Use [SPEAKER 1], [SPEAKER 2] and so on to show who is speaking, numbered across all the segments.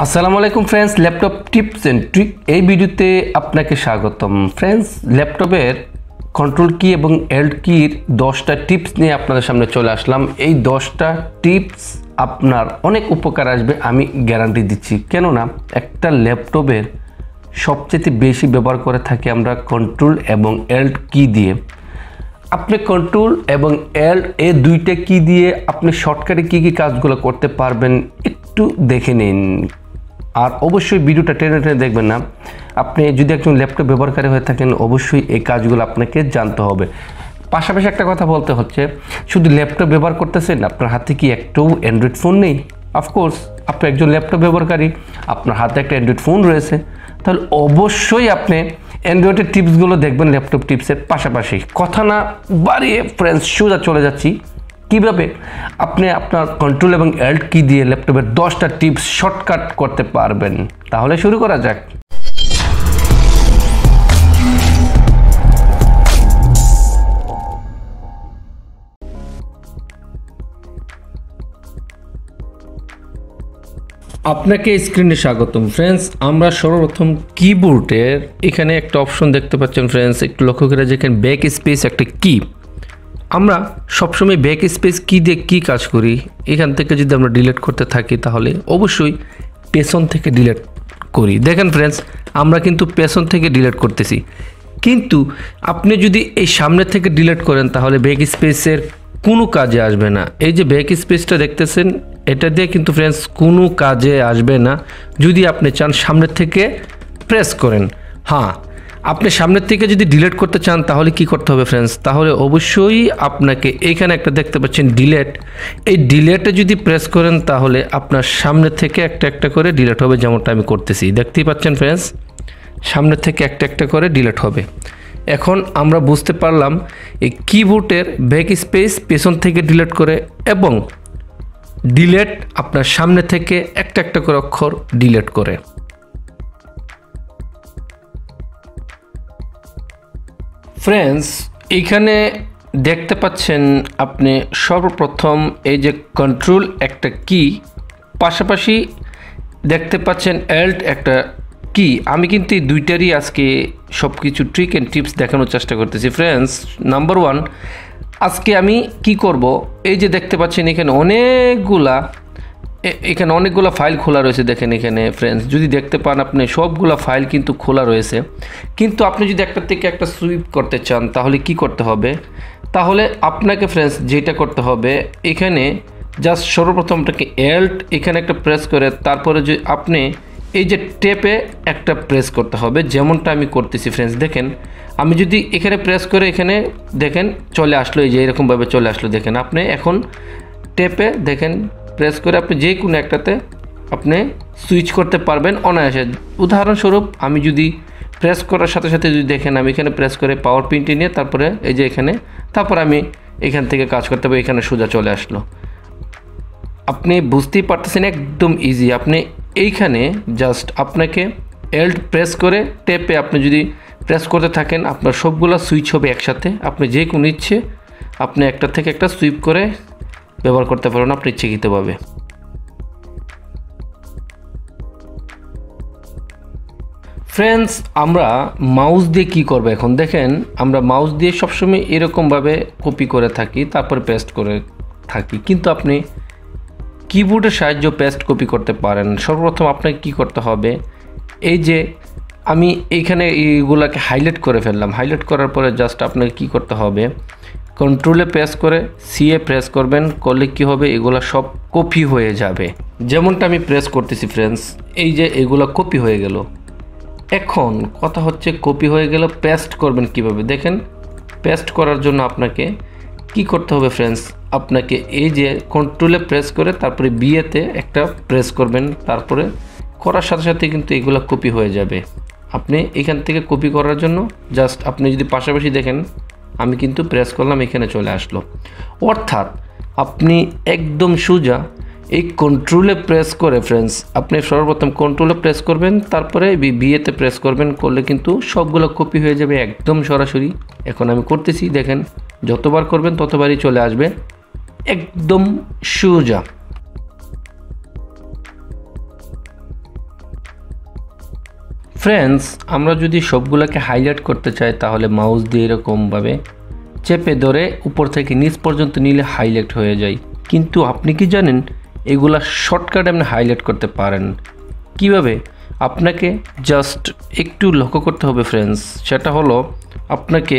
[SPEAKER 1] আসসালামু আলাইকুম friends, laptop tips and trick এই ভিডিওতে আপনাকে স্বাগতম। ফ্রেন্ডস, ল্যাপটপের কন্ট্রোল কি এবং এল্ট কির 10টা টিপস নিয়ে আপনাদের সামনে চলে আসলাম। এই 10টা টিপস আপনার অনেক উপকার আসবে, আমি গ্যারান্টি দিচ্ছি। কেননা একটা ল্যাপটপের সবচেয়ে বেশি ব্যবহার করে থাকি আমরা কন্ট্রোল এবং এল্ট কি দিয়ে। আপনি কন্ট্রোল এবং এল্ট এই দুইটা কি দিয়ে আপনি শর্টকাটে কী কী কাজগুলো করতে পারবেন একটু দেখে নিন। আর অবশ্যই ভিডিওটা টেনে টেনে দেখবেন না। আপনি যদি একজন ল্যাপটপ ব্যবহারকারী হয়ে থাকেন অবশ্যই এই কাজগুলো আপনাকে জানতে হবে। পাশাপাশি একটা কথা বলতে হচ্ছে, শুধু ল্যাপটপ ব্যবহার করতেছেন, আপনার হাতে কি একটাও অ্যান্ড্রয়েড ফোন নেই? অফকোর্স আপনি একজন ল্যাপটপ ব্যবহারকারী, আপনার হাতে একটা অ্যান্ড্রয়েড ফোন রয়েছে, তাহলে অবশ্যই আপনি অ্যান্ড্রয়েডের টিপসগুলো দেখবেন ল্যাপটপ টিপসের পাশাপাশি। কথা না বাড়িয়ে ফ্রেন্ডস সোজা চলে যাচ্ছি কিভাবে আপনি আপনার কন্ট্রোল এবং এল্ট কি দিয়ে ল্যাপটপের 10টা টিপস শর্টকাট করতে পারবেন। তাহলে শুরু করা যাক। আপনাকে স্ক্রিনে স্বাগতম ফ্রেন্ডস। আমরা সর্বপ্রথম কিবোর্ডের এখানে একটা অপশন দেখতে পাচ্ছেন ফ্রেন্ডস, একটু লক্ষ্য করে যেখানে ব্যাক স্পেস একটা কি। আমরা সবসময় ব্যাক স্পেস কি দিয়ে কী কাজ করি, এখান থেকে যদি আমরা ডিলিট করতে থাকি তাহলে অবশ্যই পেছন থেকে ডিলিট করি। দেখেন ফ্রেন্ডস, আমরা কিন্তু পেছন থেকে ডিলিট করতেছি, কিন্তু আপনি যদি এই সামনে থেকে ডিলিট করেন তাহলে ব্যাক স্পেসের কোনো কাজে আসবে না। এই যে ব্যাক স্পেসটা দেখতেছেন, এটা দিয়ে কিন্তু ফ্রেন্ডস কোনো কাজে আসবে না যদি আপনি চান সামনের থেকে প্রেস করেন। হ্যাঁ, আপনি সামনের থেকে যদি ডিলিট করতে চান তাহলে কি করতে হবে ফ্রেন্ডস, তাহলে অবশ্যই আপনাকে এইখানে একটা দেখতে পাচ্ছেন ডিলিট, এই ডিলিটে যদি প্রেস করেন তাহলে আপনার সামনে থেকে একটা একটা করে ডিলিট হবে, যেমনটা আমি করতেছি। দেখতেই পাচ্ছেন ফ্রেন্ডস, সামনে থেকে একটা একটা করে ডিলিট হবে। এখন আমরা বুঝতে পারলাম এই কিবোর্ডের ব্যাক স্পেস পেছন থেকে ডিলিট করে এবং ডিলিট আপনার সামনে থেকে একটা একটা করে অক্ষর ডিলিট করে। ফ্রেন্ডস, এইখানে দেখতে পাচ্ছেন আপনি সর্বপ্রথম এই যে কন্ট্রোল একটা কি, পাশাপাশি দেখতে পাচ্ছেন এল্ট একটা কি। আমি কিন্তু এই দুইটারই আজকে সব কিছু ট্রিক অ্যান্ড টিপস দেখানোর চেষ্টা করতেছি ফ্রেন্ডস। নাম্বার 1, আজকে আমি কি করব, এই যে দেখতে পাচ্ছেন এখানে অনেকগুলা ফাইল খোলা রয়েছে। দেখেন এখানে ফ্রেন্ডস, যদি দেখতে পান আপনি সবগুলা ফাইল কিন্তু খোলা রয়েছে, কিন্তু আপনি যদি একটা থেকে একটা সুইপ করতে চান তাহলে কি করতে হবে, তাহলে আপনাকে ফ্রেন্ডস যেটা করতে হবে, এখানে জাস্ট সর্বপ্রথমটাকে এল্ট এখানে একটা প্রেস করে তারপরে যে আপনি এই যে টেপে একটা প্রেস করতে হবে, যেমনটা আমি করতেছি ফ্রেন্ডস। দেখেন আমি যদি এখানে প্রেস করে এখানে দেখেন চলে আসলো, এই যে এরকমভাবে চলে আসলো। দেখেন আপনি এখন টেপে দেখেন প্রেস করে আপনি যে কোনো একটাতে আপনি সুইচ করতে পারবেন অনায়াসে। উদাহরণস্বরূপ আমি যদি প্রেস করার সাথে সাথে যদি দেখেন আমি এখানে প্রেস করে পাওয়ার পিনটি নিয়ে তারপরে এই যে এখানে, তারপর আমি এখান থেকে কাজ করতে পারবো, এখানে সোজা চলে আসলো। আপনি বুঝতেই পারতেছেন একদম ইজি। আপনি এইখানে জাস্ট আপনাকে এল্ট প্রেস করে টেপে আপনি যদি প্রেস করতে থাকেন আপনার সবগুলো সুইচ হবে একসাথে। আপনি যে কোনো ইচ্ছে আপনি একটা থেকে একটা সুইপ করে ব্যবহার করতে পারবেন আপনি ইচ্ছাকৃতভাবে। ফ্রেন্ডস, আমরা মাউস দিয়ে কি করব এখন দেখেন, আমরা মাউস দিয়ে সবসময় এরকমভাবে কপি করে থাকি তারপর পেস্ট করে থাকি, কিন্তু আপনি কিবোর্ডের সাহায্য পেস্ট কপি করতে পারেন। সর্বপ্রথম আপনাকে কি করতে হবে, এই যে আমি এইখানে এইগুলাকে হাইলাইট করে ফেললাম, হাইলাইট করার পরে জাস্ট আপনাকে কি করতে হবে, কন্ট্রোলে প্রেস করে সিএ প্রেস করবেন, করলে কি হবে এগুলা সব কপি হয়ে যাবে, যেমনটা আমি প্রেস করতেছি ফ্রেন্ডস। এই যে এগুলা কপি হয়ে গেল। এখন কথা হচ্ছে কপি হয়ে গেল, পেস্ট করবেন কিভাবে দেখেন। পেস্ট করার জন্য আপনাকে কি করতে হবে ফ্রেন্ডস, আপনাকে এই যে কন্ট্রোলে প্রেস করে তারপরে বিয়েতে একটা প্রেস করবেন, তারপরে করার সাথে সাথে কিন্তু এগুলো কপি হয়ে যাবে। আপনি এখান থেকে কপি করার জন্য জাস্ট আপনি যদি পাশাপাশি দেখেন আমি কিন্তু প্রেস করলাম, এখানে চলে আসলো। অর্থাৎ আপনি একদম সোজা এই কন্ট্রোলে প্রেস করে ফ্রেন্ডস, আপনি সর্বপ্রথম কন্ট্রোলে প্রেস করবেন তারপরে বিয়েতে প্রেস করবেন, করলে কিন্তু সবগুলো কপি হয়ে যাবে একদম সরাসরি। এখন আমি করতেছি, দেখেন যতবার করবেন ততবারই চলে আসবে একদম সোজা। ফ্রেন্ডস, আমরা যদি সবগুলোকে হাইলাইট করতে চাই তাহলে মাউস দিয়ে এরকমভাবে চেপে ধরে উপর থেকে নিচ পর্যন্ত নিলে হাইলাইট হয়ে যায়। কিন্তু আপনি কি জানেন এগুলা শর্টকাট আপনি হাইলাইট করতে পারেন কিভাবে? আপনাকে জাস্ট একটু লক্ষ্য করতে হবে ফ্রেন্ডস। সেটা হলো আপনাকে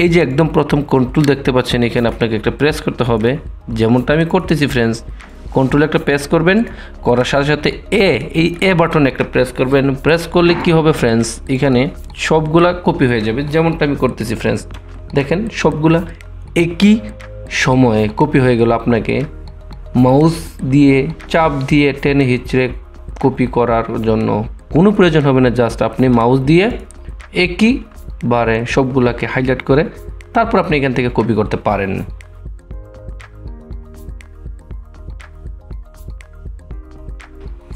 [SPEAKER 1] এই যে একদম প্রথম কন্ট্রোল দেখতে পাচ্ছেন, এখানে আপনাকে একটা প্রেস করতে হবে, যেমনটা আমি করতেছি ফ্রেন্ডস। কন্ট্রোল একটা প্রেস করবেন, করার সাথে সাথে এই এ বাটন একটা প্রেস করবেন। প্রেস করলে কি হবে ফ্রেন্ডস, এখানে সবগুলা কপি হয়ে যাবে, যেমনটা আমি করতেছি ফ্রেন্ডস। দেখেন সবগুলা একই সময়ে কপি হয়ে গেল। আপনাকে মাউস দিয়ে চাপ দিয়ে টেনে হিচড়ে কপি করার জন্য কোনো প্রয়োজন হবে না। জাস্ট আপনি মাউস দিয়ে একইবারে সবগুলাকে হাইলাইট করে তারপর আপনি এখান থেকে কপি করতে পারেন।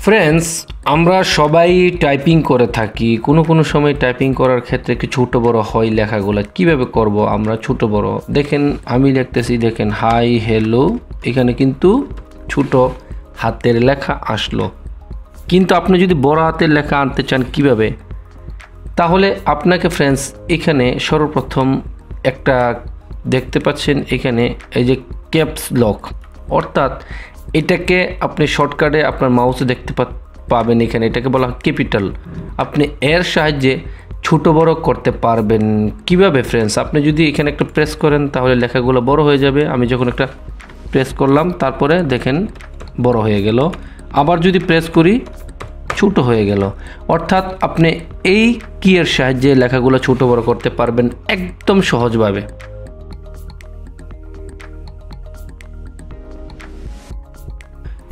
[SPEAKER 1] ফ্রেন্ডস, আমরা সবাই টাইপিং করে থাকি। কোনো সময় টাইপিং করার ক্ষেত্রে একটু ছোটো বড় হয় লেখাগুলো। কিভাবে করব আমরা ছোটো বড়? দেখেন আমি লিখতেছি, দেখেন হাই হ্যালো, এখানে কিন্তু ছোট হাতের লেখা আসলো। কিন্তু আপনি যদি বড় হাতের লেখা আনতে চান কিভাবে, তাহলে আপনাকে ফ্রেন্ডস এখানে সর্বপ্রথম একটা দেখতে পাচ্ছেন, এখানে এই যে ক্যাপস লক, অর্থাৎ এটাকে আপনি শর্টকাটে আপনার মাউসে দেখতে পাবেন। এখানে এটাকে বলা হয় ক্যাপিটাল। আপনি এর সাহায্যে ছোট বড় করতে পারবেন কিভাবে ফ্রেন্ডস? আপনি যদি এখানে একটা প্রেস করেন তাহলে লেখাগুলো বড় হয়ে যাবে। আমি যখন একটা প্রেস করলাম তারপরে দেখেন বড় হয়ে গেল, আবার যদি প্রেস করি ছোট হয়ে গেল। অর্থাৎ আপনি এই কিয়ের সাহায্যে লেখাগুলো ছোট বড় করতে পারবেন একদম সহজভাবে।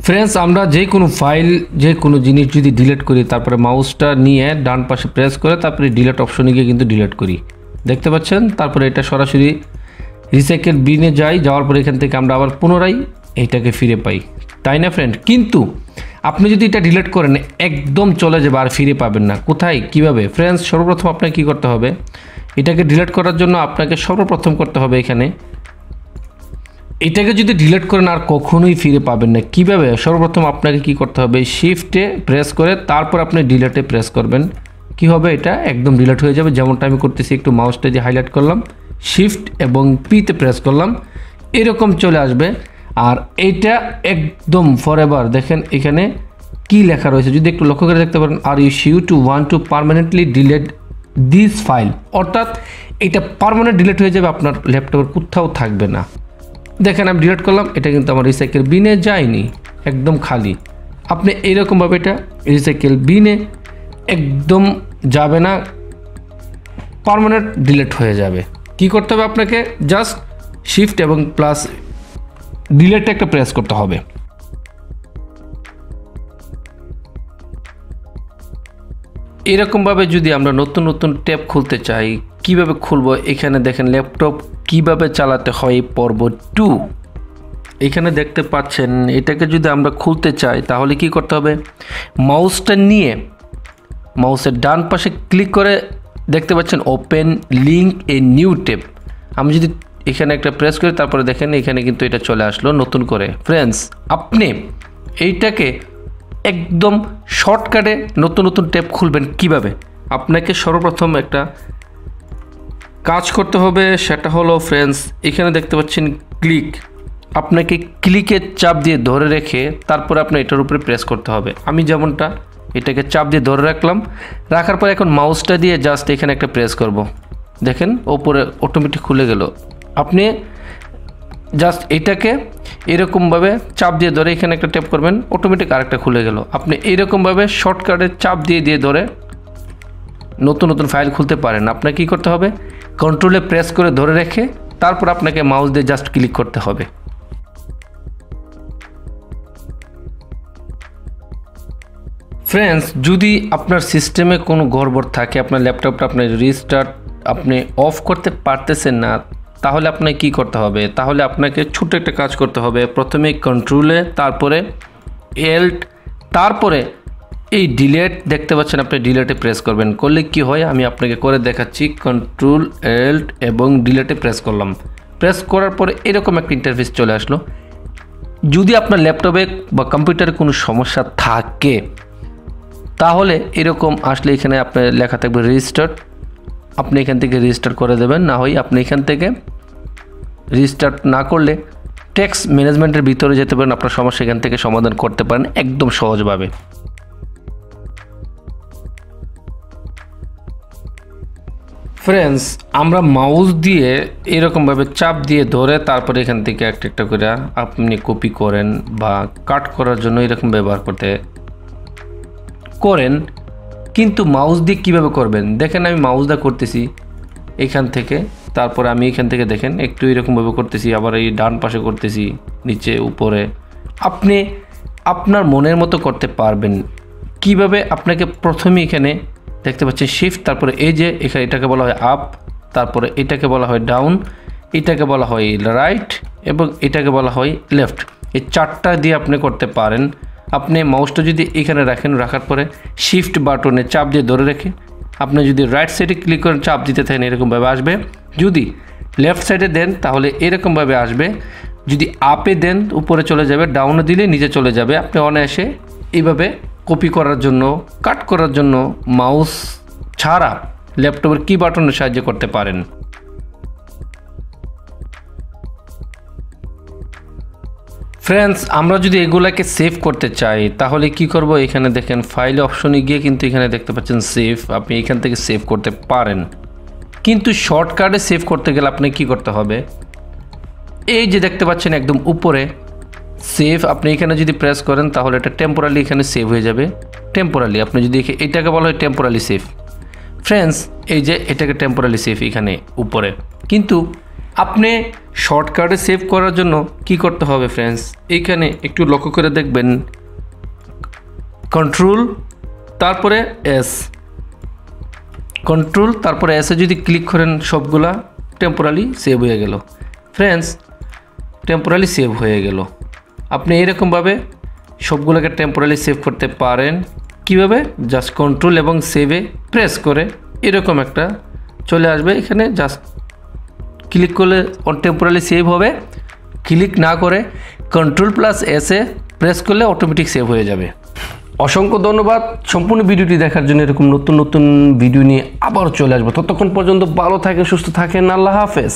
[SPEAKER 1] ফ্রেন্ডস, আমরা যে কোনো ফাইল, যে কোনো জিনিস যদি ডিলিট করি, তারপরে মাউসটা নিয়ে ডান পাশে প্রেস করে তারপরে ডিলিট অপশনে গিয়ে কিন্তু ডিলিট করি, দেখতে পাচ্ছেন। তারপরে এটা সরাসরি রিসাইকেল বিনে যাওয়ার পরে এখান থেকে আমরা আবার পুনরায় এইটাকে ফিরে পাই, তাই না ফ্রেন্ড? কিন্তু আপনি যদি এটা ডিলিট করেন একদম চলে যাবে, আর ফিরে পাবেন না। কোথায়, কিভাবে ফ্রেন্ডস? সর্বপ্রথম আপনাকে কী করতে হবে, এটাকে ডিলিট করার জন্য আপনাকে সর্বপ্রথম করতে হবে এখানে এটাকে যদি ডিলিট করেন আর কখনোই ফিরে পাবেন না। কিভাবে? সর্বপ্রথম আপনাকে কি করতে হবে, শিফটে প্রেস করে তারপর আপনি ডিলিটে প্রেস করবেন। কি হবে, এটা একদম ডিলিট হয়ে যাবে, যেমনটা আমি করতেছি। একটু মাউসটা দিয়ে হাইলাইট করলাম, শিফট এবং পিতে প্রেস করলাম, এরকম চলে আসবে। আর এইটা একদম ফরএভার। দেখেন এখানে কি লেখা রয়েছে, যদি একটু লক্ষ্য করে দেখতে পারেন, are you শিউ two want to permanently delete this file, অর্থাৎ এটা পার্মানেন্ট ডিলিট হয়ে যাবে, আপনার ল্যাপটপের কোথাও থাকবে না। দেখেন আমি ডিলিট করলাম, এটা কিন্তু আমার রিসাইকেল বিনে যায়নি, একদম খালি। আপনি এইরকমভাবে এটা রিসাইকেল বিনে একদম যাবে না, পার্মানেন্ট ডিলিট হয়ে যাবে। কি করতে হবে আপনাকে, জাস্ট শিফট এবং প্লাস ডিলিটে একটা প্রেস করতে হবে। এরকমভাবে যদি আমরা নতুন নতুন ট্যাব খুলতে চাই, কিভাবে খুলবো, এখানে দেখেন ল্যাপটপ কিভাবে চালাতে হয় পর্ব 2 এখানে দেখতে পাচ্ছেন। এটাকে যদি আমরা খুলতে চাই তাহলে কি করতে হবে, মাউসটা নিয়ে মাউসের ডান পাশে ক্লিক করে দেখতে পাচ্ছেন open link a new tab. আমি যদি এখানে একটা প্রেস করি তারপরে দেখেন এখানে কিন্তু এটা চলে আসলো নতুন করে। ফ্রেন্ডস, আপনি এইটাকে একদম শর্টকাটে নতুন নতুন ট্যাব খুলবেন কিভাবে? আপনাকে সর্বপ্রথম একটা কাজ করতে হবে, সেটা হলো ফ্রেন্ডস এখানে দেখতে পাচ্ছেন ক্লিক। আপনাকে ক্লিকের চাপ দিয়ে ধরে রেখে তারপরে আপনার এটার উপরে প্রেস করতে হবে। আমি যেমনটা এটাকে চাপ দিয়ে ধরে রাখলাম, রাখার পর এখন মাউসটা দিয়ে জাস্ট এখানে একটা প্রেস করব। দেখেন ওপরে অটোমেটিক খুলে গেল। আপনি জাস্ট এটাকে এরকমভাবে চাপ দিয়ে ধরে এখানে একটা ট্যাপ করবেন, অটোমেটিক আরেকটা খুলে গেল। আপনি এইরকমভাবে শর্টকাটে চাপ দিয়ে ধরে নতুন নতুন ফাইল খুলতে পারেন। আপনাকে কী করতে হবে, কন্ট্রোলে প্রেস করে ধরে রেখে তারপর আপনাকে মাউস দিয়ে জাস্ট ক্লিক করতে হবে। ফ্রেন্ডস, যদি আপনার সিস্টেমে কোনো গড়বড় থাকে, আপনার ল্যাপটপটা আপনি রিস্টার্ট আপনি অফ করতে পারতেছেন না, তাহলে আপনাকে কী করতে হবে, তাহলে আপনাকে ছোট্ট একটা কাজ করতে হবে। প্রথমে কন্ট্রোলে, তারপরে এল্ট, তারপরে এই ডিলিট দেখতে পাচ্ছেন, আপনি ডিলিটে প্রেস করবেন। করলে কি হয় আমি আপনাকে করে দেখাচ্ছি। কন্ট্রোল এল্ট এবং ডিলিটে প্রেস করলাম। প্রেস করার পরে এরকম একটা ইন্টারফেস চলে আসলো। যদি আপনার ল্যাপটপে বা কম্পিউটারে কোনো সমস্যা থাকে তাহলে এরকম আসলে এখানে আপনার লেখা থাকবে রিস্টার্ট, আপনি এখান থেকে রিস্টার্ট করে দেবেন। না হয় আপনি এখান থেকে রিস্টার্ট না করলে টেক্সট ম্যানেজমেন্টের ভিতরে যেতে পারেন, আপনার সমস্যা এখান থেকে সমাধান করতে পারেন একদম সহজভাবে। ফ্রেন্ডস, আমরা মাউস দিয়ে এরকমভাবে চাপ দিয়ে ধরে তারপরে এখান থেকে একটা একটা করে আপনি কপি করেন বা কাট করার জন্য এরকম ব্যবহার করতে করেন। কিন্তু মাউস দিয়ে কীভাবে করবেন দেখেন, আমি মাউস দিয়ে করতেছি এখান থেকে, তারপরে আমি এখান থেকে দেখেন একটু এরকমভাবে করতেছি, আবার এই ডান পাশে করতেছি, নিচে উপরে। আপনি আপনার মনের মতো করতে পারবেন। কিভাবে? আপনাকে প্রথমে এখানে দেখতে পাচ্ছেন শিফট, তারপরে এই যে এখানে এটাকে বলা হয় আপ, তারপরে এটাকে বলা হয় ডাউন, এটাকে বলা হয় রাইট এবং এটাকে বলা হয় লেফট। এই চারটা দিয়ে আপনি করতে পারেন। আপনি মাউসটা যদি এখানে রাখেন, রাখার পরে শিফট বাটনে চাপ দিয়ে ধরে রেখে আপনি যদি রাইট সাইডে ক্লিক করেন, চাপ দিতে থাকেন, এরকমভাবে আসবে। যদি লেফট সাইডে দেন তাহলে এরকমভাবে আসবে। যদি আপে দেন উপরে চলে যাবে, ডাউনে দিলে নিচে চলে যাবে। আপনি অনায়াসে এইভাবে কপি করার জন্য, কাট করার জন্য মাউস ছাড়া ল্যাপটপের কি বাটনের সাহায্যে করতে পারেন। ফ্রেন্ডস, আমরা যদি এগুলাকে সেভ করতে চাই তাহলে কি করব? এখানে দেখেন ফাইল অপশনে গিয়ে কিন্তু এখানে দেখতে পাচ্ছেন সেভ, আপনি এখান থেকে সেভ করতে পারেন। কিন্তু শর্টকাটে সেভ করতে গেলে আপনি কি করতে হবে? এই যে দেখতে পাচ্ছেন একদম উপরে সেভ, আপনি এখানে যদি প্রেস করেন তাহলে এটা টেম্পোরারি এখানে সেভ হয়ে যাবে। টেম্পোরারি আপনি যদি এটাকে বলা হয় টেম্পোরারি সেভ। ফ্রেন্ডস, এই যে এটাকে টেম্পোরারি সেভ এখানে উপরে। কিন্তু আপনি শর্টকাটে সেভ করার জন্য কি করতে হবে ফ্রেন্ডস? এইখানে একটু লক্ষ্য করে দেখবেন, কন্ট্রোল তারপরে এস, কন্ট্রোল তারপরে এসে যদি ক্লিক করেন সবগুলা টেম্পোরারি সেভ হয়ে গেল। ফ্রেন্ডস, টেম্পোরারি সেভ হয়ে গেল। আপনি এরকমভাবে সবগুলোকে টেম্পোরারি সেভ করতে পারেন। কিভাবে? জাস্ট কন্ট্রোল এবং সেভে প্রেস করে এরকম একটা চলে আসবে, এখানে জাস্ট ক্লিক করলে টেম্পোরারি সেভ হবে। ক্লিক না করে কন্ট্রোল প্লাস এসে প্রেস করলে অটোমেটিক সেভ হয়ে যাবে। অসংখ্য ধন্যবাদ সম্পূর্ণ ভিডিওটি দেখার জন্য। এরকম নতুন নতুন ভিডিও নিয়ে আবার চলে আসবো। ততক্ষণ পর্যন্ত ভালো থাকেন, সুস্থ থাকেন। আল্লাহ হাফেজ।